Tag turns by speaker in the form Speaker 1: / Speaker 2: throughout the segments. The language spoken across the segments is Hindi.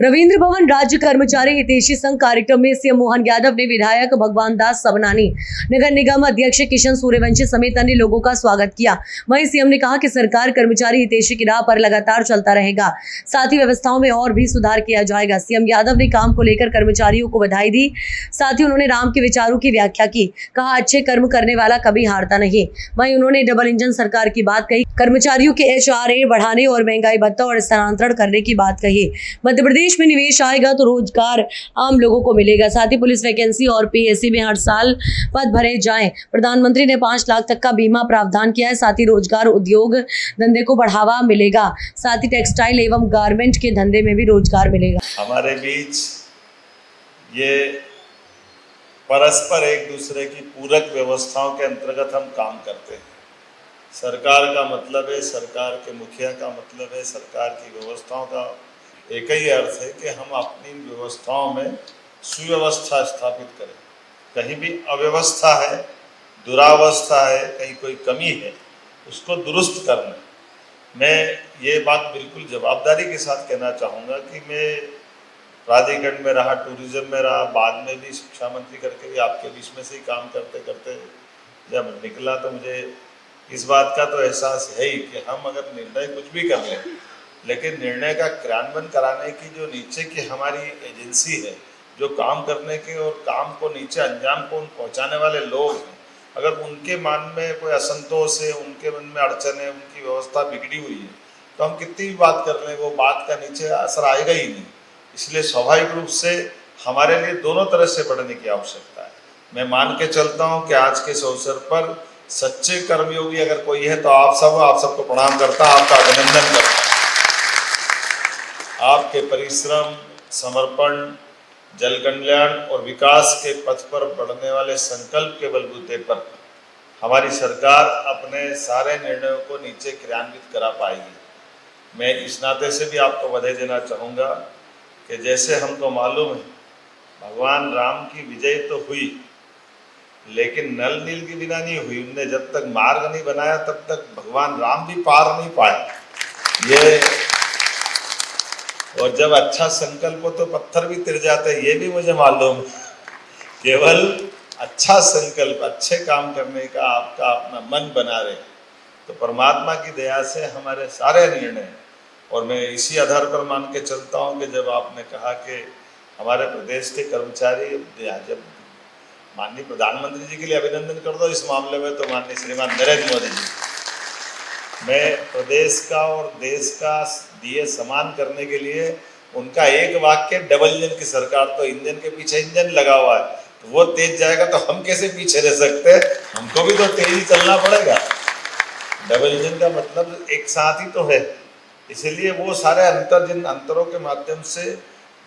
Speaker 1: रविंद्र भवन राज्य कर्मचारी हितैषी संघ कार्यक्रम में सीएम मोहन यादव ने विधायक भगवान दास सबनानी, नगर निगम अध्यक्ष किशन सूर्यवंशी समेत अन्य लोगों का स्वागत किया। वहीं सीएम ने कहा कि सरकार कर्मचारी हितैषी की राह पर लगातार चलता रहेगा, साथ ही व्यवस्थाओं में और भी सुधार किया जाएगा। सीएम यादव ने काम को लेकर कर्मचारियों को बधाई दी, साथ ही उन्होंने राम के विचारों की व्याख्या की। कहा, अच्छे कर्म करने वाला कभी हारता नहीं। वहीं उन्होंने डबल इंजन सरकार की बात कही, कर्मचारियों के HRA बढ़ाने और महंगाई भत्ता और स्थानांतरण करने की बात कही। मध्य प्रदेश में निवेश आएगा तो रोजगार आम लोगों को मिलेगा। साथ ही पुलिस वैकेंसी और PSC में हर साल पद भरे जाएं। प्रधानमंत्री ने 5 लाख तक का बीमा प्रावधान किया है। साथ ही रोजगार उद्योग धंधे को बढ़ावा मिलेगा। साथ ही टेक्सटाइल एवं गारमेंट के धंधे में भी रोजगार मिलेगा।
Speaker 2: हमारे बीच ये परस्पर एक दूसरे की पूरक व्यवस्थाओं के अंतर्गत हम काम करते हैं। सरकार का मतलब है, सरकार के मुखिया का मतलब है, सरकार की व्यवस्थाओं का एक ही अर्थ है कि हम अपनी व्यवस्थाओं में सुव्यवस्था स्थापित करें। कहीं भी अव्यवस्था है, दुरावस्था है, कहीं कोई कमी है, उसको दुरुस्त करना। मैं ये बात बिल्कुल जवाबदारी के साथ कहना चाहूँगा कि मैं प्राधिकरण में रहा, टूरिज्म में रहा, बाद में भी शिक्षा मंत्री करके भी आपके बीच में से ही काम करते करते जब निकला तो मुझे इस बात का तो एहसास है ही कि हम अगर निर्णय कुछ भी कर लें, लेकिन निर्णय का क्रियान्वयन कराने की जो नीचे की हमारी एजेंसी है, जो काम करने के और काम को नीचे अंजाम को पहुंचाने वाले लोग हैं, अगर उनके मन में कोई असंतोष है, उनके मन में अड़चन है, उनकी व्यवस्था बिगड़ी हुई है, तो हम कितनी भी बात कर लें वो बात का नीचे असर आएगा ही नहीं। इसलिए स्वाभाविक रूप से हमारे लिए दोनों तरह से बढ़ने की आवश्यकता है। मैं मान के चलता हूँ कि आज के इस अवसर पर सच्चे कर्मयोगी अगर कोई है तो आप सबको प्रणाम करता, आपका अभिनंदन करता। आपके परिश्रम, समर्पण, जल कल्याण और विकास के पथ पर बढ़ने वाले संकल्प के बलबूते पर हमारी सरकार अपने सारे निर्णयों को नीचे क्रियान्वित करा पाएगी। मैं इस नाते से भी आपको बधाई देना चाहूँगा कि जैसे हमको मालूम है भगवान राम की विजय तो हुई, लेकिन नल नील के बिना नहीं हुई। उनने जब तक मार्ग नहीं बनाया तब तक भगवान राम भी पार नहीं पाए। ये और जब अच्छा संकल्प हो तो पत्थर भी तिर जाते हैं, ये भी मुझे मालूम। केवल अच्छा संकल्प, अच्छे काम करने का आपका अपना मन बना रहे तो परमात्मा की दया से हमारे सारे निर्णय, और मैं इसी आधार पर मान के चलता हूँ कि जब आपने कहा कि हमारे प्रदेश के कर्मचारी, जब माननीय प्रधानमंत्री जी के लिए अभिनंदन कर दो इस मामले में, तो माननीय श्रीमान नरेंद्र मोदी जी, मैं प्रदेश का और देश का दिए समान करने के लिए उनका एक वाक्य, डबल इंजन की सरकार, तो इंजन के पीछे इंजन लगा हुआ है, तो वो तेज जाएगा तो हम कैसे पीछे रह सकते हैं? हमको भी तो तेज ही चलना पड़ेगा। डबल इंजन का मतलब एक साथ ही तो है। इसलिए वो सारे अंतरों के माध्यम से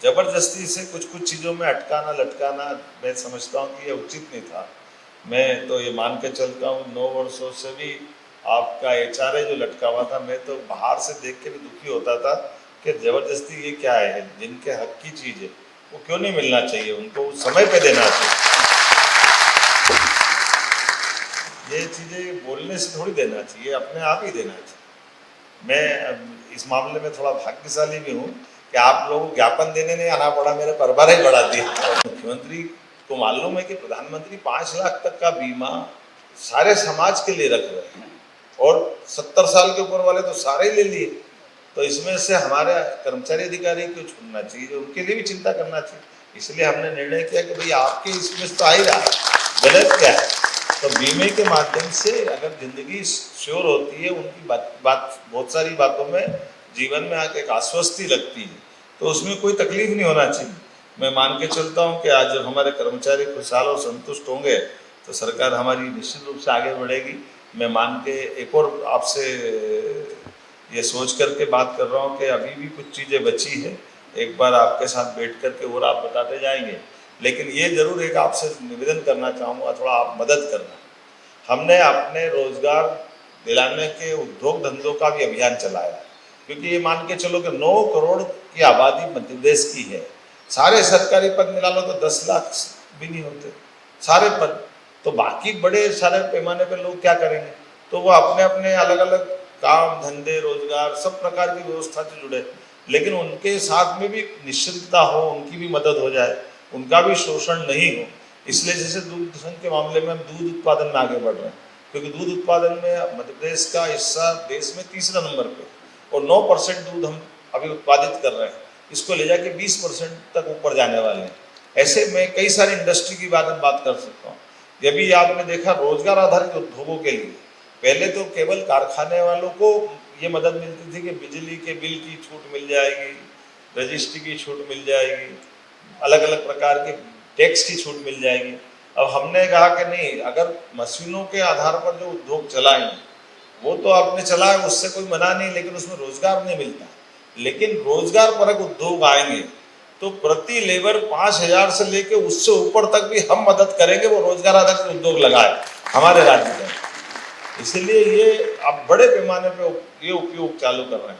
Speaker 2: जबरदस्ती से कुछ चीज़ों में अटकाना लटकाना मैं समझता हूँ कि ये उचित नहीं था। मैं तो ये मान के चलता हूँ 9 वर्षों से भी आपका HRA जो लटका हुआ था, मैं तो बाहर से देख के भी दुखी होता था कि जबरदस्ती ये क्या है, जिनके हक की चीज़ है वो क्यों नहीं मिलना चाहिए, उनको उस समय पे देना चाहिए। ये चीज़ें बोलने से थोड़ी देना चाहिए, अपने आप ही देना चाहिए। मैं इस मामले में थोड़ा भाग्यशाली भी हूँ कि आप लोगों को ज्ञापन देने नहीं आना पड़ा, मेरे परिवार ही बढ़ा दिया। मुख्यमंत्री को मालूम है कि प्रधानमंत्री 5 लाख तक का बीमा सारे समाज के लिए रख रहे हैं, और 70 साल के ऊपर वाले तो सारे ही ले लिए, तो इसमें से हमारे कर्मचारी अधिकारी क्यों छूटना चाहिए, उनके लिए भी चिंता करना चाहिए। इसलिए हमने निर्णय किया कि भाई आपके इसमें तो आ ही रहा, गलत क्या है, तो बीमे के माध्यम से अगर जिंदगी श्योर होती है, उनकी बात बहुत सारी बातों में जीवन में आके एक आश्वस्ति लगती है, तो उसमें कोई तकलीफ नहीं होना चाहिए। मैं मान के चलता हूँ कि आज जब हमारे कर्मचारी खुशहाल और संतुष्ट होंगे तो सरकार हमारी निश्चित रूप से आगे बढ़ेगी। मैं मान के एक और आपसे ये सोच करके बात कर रहा हूँ कि अभी भी कुछ चीज़ें बची है, एक बार आपके साथ बैठ कर के और आप बताते जाएंगे, लेकिन ये जरूर एक आपसे निवेदन करना चाहूँगा, थोड़ा आप मदद करना। हमने अपने रोजगार दिलाने के उद्योग धंधों का भी अभियान चलाया, क्योंकि ये मान के चलो कि 9 करोड़ की आबादी मध्य प्रदेश की है, सारे सरकारी पद मिला लो तो 10 लाख भी नहीं होते सारे पद, तो बाकी बड़े सारे पैमाने पर लोग क्या करेंगे? तो वो अपने अपने अलग अलग काम धंधे रोजगार सब प्रकार की व्यवस्था से जुड़े, लेकिन उनके साथ में भी निश्चितता हो, उनकी भी मदद हो जाए, उनका भी शोषण नहीं हो। इसलिए जैसे दूध संघ के मामले में हम दूध उत्पादन में आगे बढ़ रहे हैं, क्योंकि दूध उत्पादन में मध्य प्रदेश का हिस्सा देश में तीसरा नंबर पे और 9% दूध हम अभी उत्पादित कर रहे हैं। इसको ले जाके 20% तक ऊपर जाने वाले हैं। ऐसे में कई सारी इंडस्ट्री की बात कर सकता हूँ। ये भी आपने देखा रोजगार आधारित उद्योगों के लिए पहले तो केवल कारखाने वालों को ये मदद मिलती थी कि बिजली के बिल की छूट मिल जाएगी, रजिस्ट्री की छूट मिल जाएगी, अलग अलग प्रकार के टैक्स की छूट मिल जाएगी। अब हमने कहा कि नहीं, अगर मशीनों के आधार पर जो उद्योग चलाएंगे वो तो आपने चलाया, उससे कोई मना नहीं, लेकिन उसमें रोजगार नहीं मिलता। लेकिन रोजगार परक उद्योग आएंगे तो प्रति लेबर 5,000 से लेके उससे ऊपर तक भी हम मदद करेंगे वो रोजगार आधारित उद्योग लगाए हमारे राज्य में। इसलिए ये अब बड़े पैमाने पे ये उपयोग चालू कर रहे हैं।